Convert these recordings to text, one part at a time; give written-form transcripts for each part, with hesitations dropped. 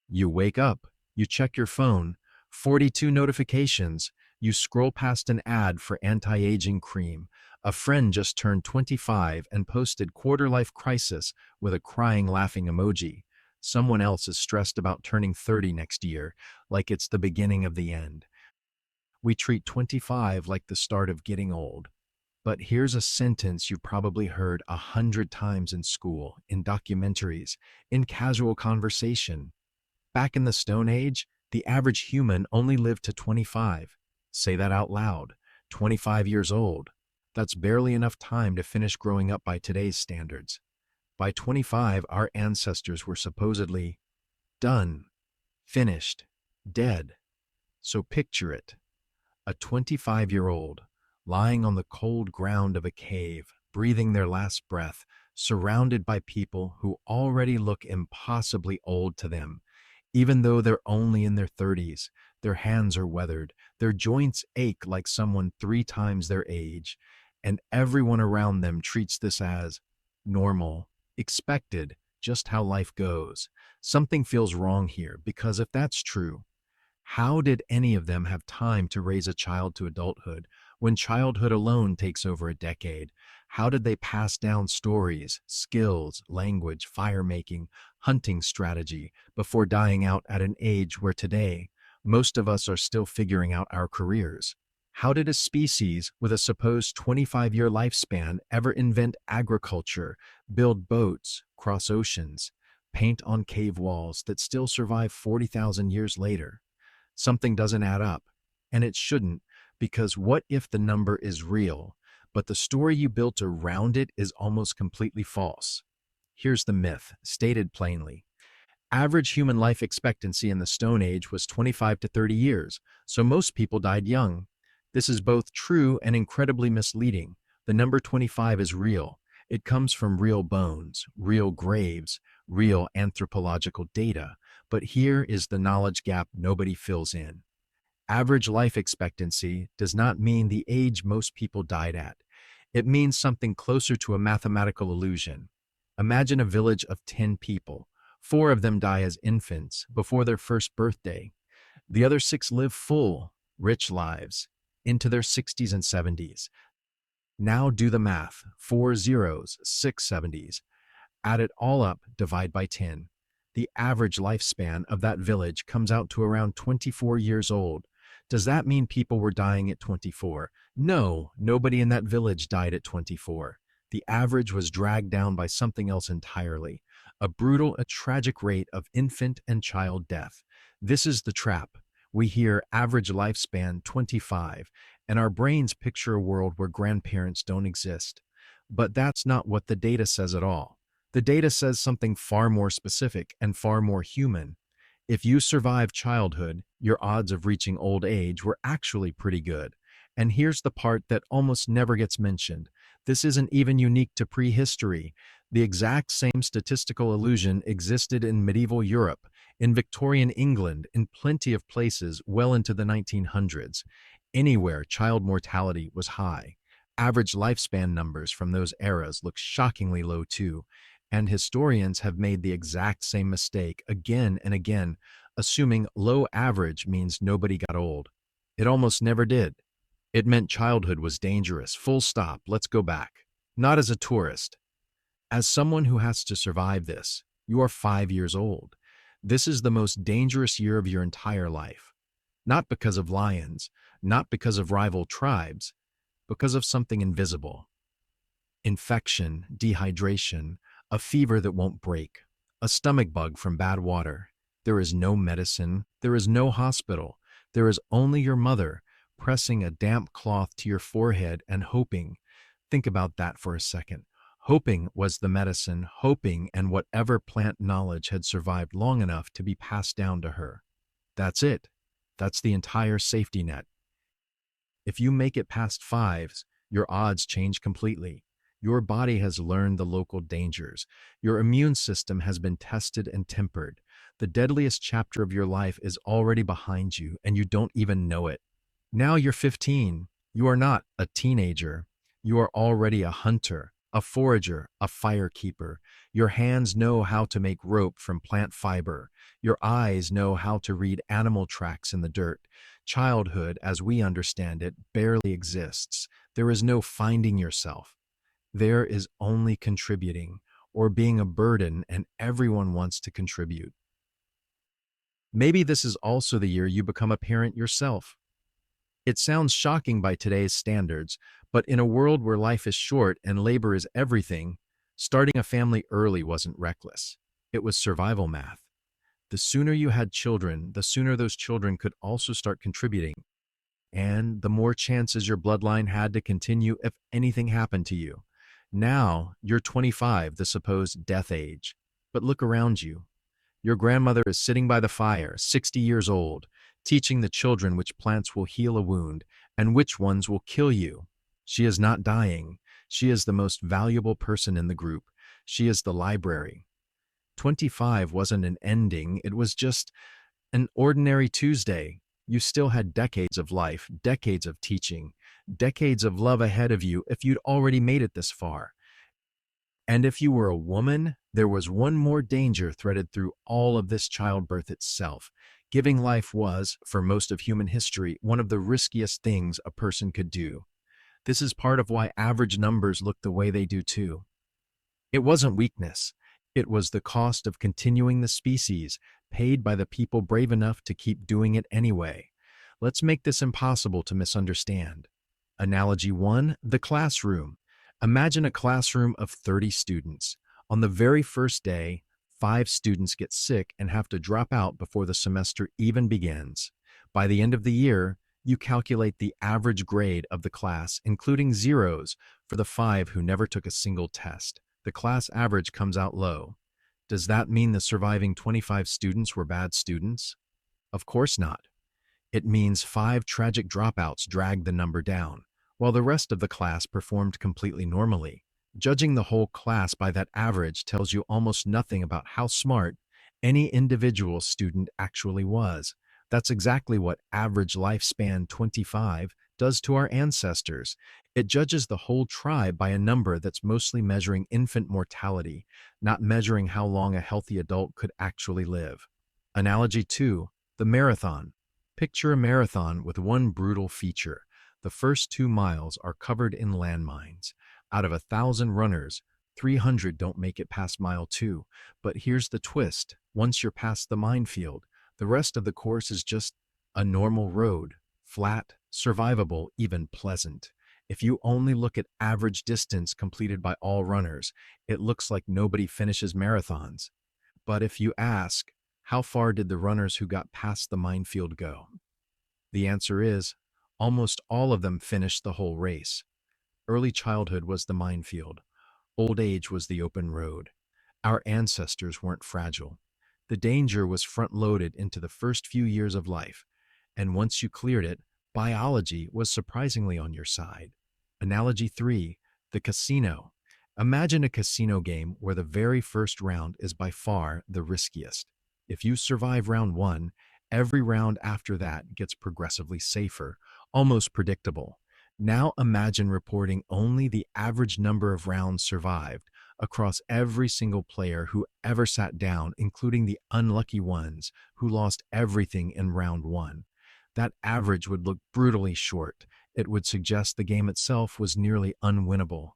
You wake up, you check your phone, 42 notifications, you scroll past an ad for anti-aging cream. A friend just turned 25 and posted quarter-life crisis with a crying laughing emoji. Someone else is stressed about turning 30 next year, like it's the beginning of the end. We treat 25 like the start of getting old. But here's a sentence you probably heard 100 times in school, in documentaries, in casual conversation. Back in the Stone Age, the average human only lived to 25. Say that out loud. 25 years old. That's barely enough time to finish growing up by today's standards. By 25, our ancestors were supposedly done, finished, dead. So picture it. A 25-year-old lying on the cold ground of a cave, breathing their last breath, surrounded by people who already look impossibly old to them. Even though they're only in their 30s, their hands are weathered, their joints ache like someone 3 times their age, and everyone around them treats this as normal, expected, just how life goes. Something feels wrong here, because if that's true, how did any of them have time to raise a child to adulthood when childhood alone takes over a decade? How did they pass down stories, skills, language, fire-making, hunting strategy before dying out at an age where today, most of us are still figuring out our careers? How did a species with a supposed 25-year lifespan ever invent agriculture, build boats, cross oceans, paint on cave walls that still survive 40,000 years later? Something doesn't add up, and it shouldn't, because what if the number is real, but the story you built around it is almost completely false? Here's the myth, stated plainly. Average human life expectancy in the Stone Age was 25 to 30 years, so most people died young. This is both true and incredibly misleading. The number 25 is real. It comes from real bones, real graves, real anthropological data. But here is the knowledge gap nobody fills in. Average life expectancy does not mean the age most people died at. It means something closer to a mathematical illusion. Imagine a village of 10 people. 4 of them die as infants, before their first birthday. The other 6 live full, rich lives, into their 60s and 70s. Now do the math. 4 zeros, 6 70s. Add it all up, divide by 10. The average lifespan of that village comes out to around 24 years old. Does that mean people were dying at 24? No, nobody in that village died at 24. The average was dragged down by something else entirely, a brutal, a tragic rate of infant and child death. This is the trap. We hear average lifespan 25, and our brains picture a world where grandparents don't exist. But that's not what the data says at all. The data says something far more specific and far more human. If you survive childhood, your odds of reaching old age were actually pretty good. And here's the part that almost never gets mentioned. This isn't even unique to prehistory. The exact same statistical illusion existed in medieval Europe, in Victorian England, in plenty of places well into the 1900s. Anywhere child mortality was high. Average lifespan numbers from those eras look shockingly low too. And historians have made the exact same mistake again and again, assuming low average means nobody got old. It almost never did. It meant childhood was dangerous, full stop, let's go back. Not as a tourist. As someone who has to survive this, you are 5 years old. This is the most dangerous year of your entire life. Not because of lions, not because of rival tribes, because of something invisible. Infection, dehydration, a fever that won't break, a stomach bug from bad water. There is no medicine, there is no hospital, there is only your mother pressing a damp cloth to your forehead and hoping. Think about that for a second. Hoping was the medicine, hoping and whatever plant knowledge had survived long enough to be passed down to her. That's it. That's the entire safety net. If you make it past 5s, your odds change completely. Your body has learned the local dangers. Your immune system has been tested and tempered. The deadliest chapter of your life is already behind you, and you don't even know it. Now you're 15. You are not a teenager. You are already a hunter, a forager, a firekeeper. Your hands know how to make rope from plant fiber. Your eyes know how to read animal tracks in the dirt. Childhood, as we understand it, barely exists. There is no finding yourself. There is only contributing, or being a burden, and everyone wants to contribute. Maybe this is also the year you become a parent yourself. It sounds shocking by today's standards, but in a world where life is short and labor is everything, starting a family early wasn't reckless. It was survival math. The sooner you had children, the sooner those children could also start contributing, and the more chances your bloodline had to continue if anything happened to you. Now, you're 25, the supposed death age. But look around you. Your grandmother is sitting by the fire, 60 years old, teaching the children which plants will heal a wound and which ones will kill you. She is not dying. She is the most valuable person in the group. She is the library. 25 wasn't an ending, it was just an ordinary Tuesday. You still had decades of life, decades of teaching, decades of love ahead of you if you'd already made it this far. And if you were a woman, there was one more danger threaded through all of this: childbirth itself. Giving life was, for most of human history, one of the riskiest things a person could do. This is part of why average numbers look the way they do too. It wasn't weakness. It was the cost of continuing the species, paid by the people brave enough to keep doing it anyway. Let's make this impossible to misunderstand. Analogy 1, the classroom. Imagine a classroom of 30 students. On the very first day, 5 students get sick and have to drop out before the semester even begins. By the end of the year, you calculate the average grade of the class, including zeros, for the 5 who never took a single test. The class average comes out low. Does that mean the surviving 25 students were bad students? Of course not. It means 5 tragic dropouts dragged the number down, while the rest of the class performed completely normally. Judging the whole class by that average tells you almost nothing about how smart any individual student actually was. That's exactly what average lifespan 25 does to our ancestors. It judges the whole tribe by a number that's mostly measuring infant mortality, not measuring how long a healthy adult could actually live. Analogy 2, the marathon. Picture a marathon with one brutal feature. The first 2 miles are covered in landmines. Out of 1,000 runners, 300 don't make it past mile 2. But here's the twist. Once you're past the minefield, the rest of the course is just a normal road, flat, survivable, even pleasant. If you only look at average distance completed by all runners, it looks like nobody finishes marathons. But if you ask, how far did the runners who got past the minefield go? The answer is, almost all of them finished the whole race. Early childhood was the minefield. Old age was the open road. Our ancestors weren't fragile. The danger was front-loaded into the first few years of life, and once you cleared it, biology was surprisingly on your side. Analogy 3, the casino. Imagine a casino game where the very first round is by far the riskiest. If you survive round 1, every round after that gets progressively safer, almost predictable. Now imagine reporting only the average number of rounds survived across every single player who ever sat down, including the unlucky ones who lost everything in round 1. That average would look brutally short. It would suggest the game itself was nearly unwinnable.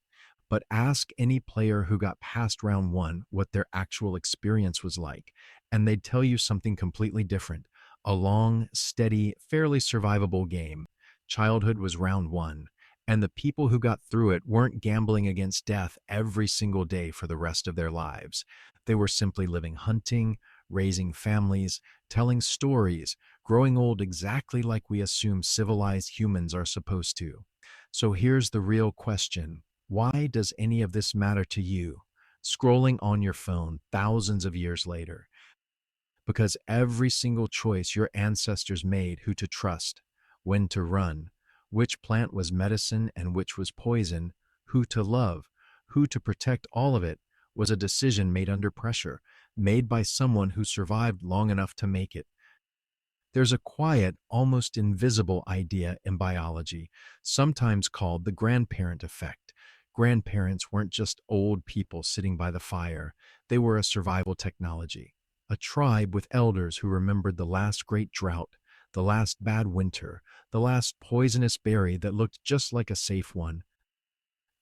But ask any player who got past round 1 what their actual experience was like, and they'd tell you something completely different. A long, steady, fairly survivable game. Childhood was round 1, and the people who got through it weren't gambling against death every single day for the rest of their lives. They were simply living, hunting, raising families, telling stories, growing old exactly like we assume civilized humans are supposed to. So here's the real question. Why does any of this matter to you? Scrolling on your phone thousands of years later. Because every single choice your ancestors made, who to trust, when to run, which plant was medicine and which was poison, who to love, who to protect, all of it was a decision made under pressure, made by someone who survived long enough to make it. There's a quiet, almost invisible idea in biology, sometimes called the grandparent effect. Grandparents weren't just old people sitting by the fire, they were a survival technology. A tribe with elders who remembered the last great drought, the last bad winter, the last poisonous berry that looked just like a safe one.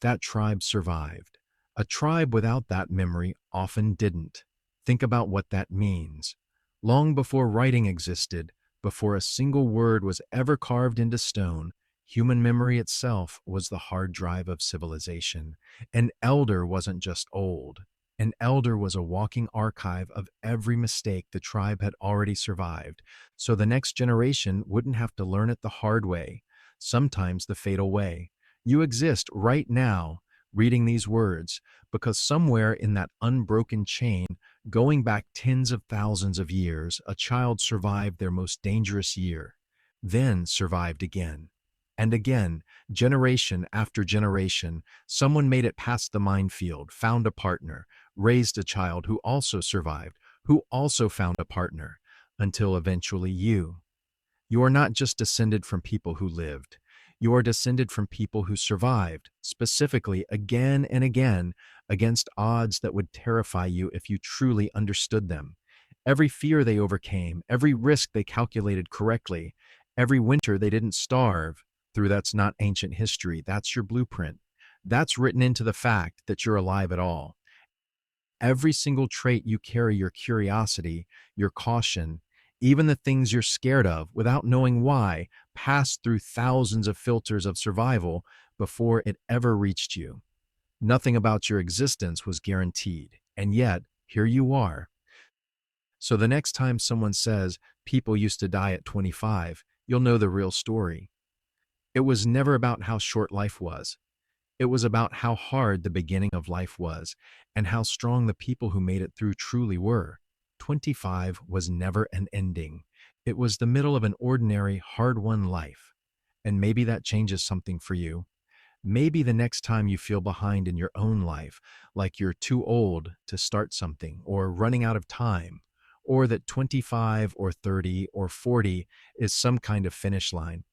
That tribe survived. A tribe without that memory often didn't. Think about what that means. Long before writing existed, before a single word was ever carved into stone, human memory itself was the hard drive of civilization. An elder wasn't just old. An elder was a walking archive of every mistake the tribe had already survived, so the next generation wouldn't have to learn it the hard way, sometimes the fatal way. You exist right now, reading these words, because somewhere in that unbroken chain, going back tens of thousands of years, a child survived their most dangerous year, then survived again. And again, generation after generation, someone made it past the minefield, found a partner, raised a child who also survived, who also found a partner, until eventually you. You are not just descended from people who lived. You are descended from people who survived, specifically again and again, against odds that would terrify you if you truly understood them. Every fear they overcame, every risk they calculated correctly, every winter they didn't starve. Through that's not ancient history, that's your blueprint. That's written into the fact that you're alive at all. Every single trait you carry, your curiosity, your caution, even the things you're scared of without knowing why, passed through thousands of filters of survival before it ever reached you. Nothing about your existence was guaranteed, and yet, here you are. So the next time someone says people used to die at 25, you'll know the real story. It was never about how short life was. It was about how hard the beginning of life was and how strong the people who made it through truly were. 25 was never an ending. It was the middle of an ordinary, hard-won life. And maybe that changes something for you. Maybe the next time you feel behind in your own life, like you're too old to start something or running out of time, or that 25 or 30 or 40 is some kind of finish line.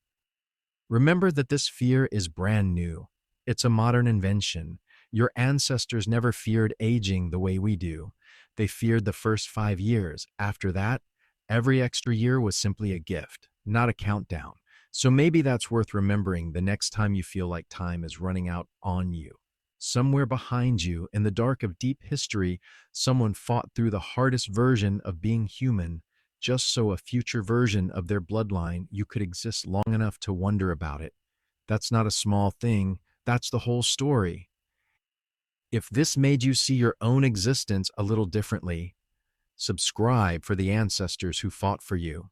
Remember that this fear is brand new. It's a modern invention. Your ancestors never feared aging the way we do. They feared the first 5 years. After that, every extra year was simply a gift, not a countdown. So maybe that's worth remembering the next time you feel like time is running out on you. Somewhere behind you, in the dark of deep history, someone fought through the hardest version of being human, just so a future version of their bloodline you could exist long enough to wonder about it. That's not a small thing, that's the whole story. If this made you see your own existence a little differently, subscribe for the ancestors who fought for you.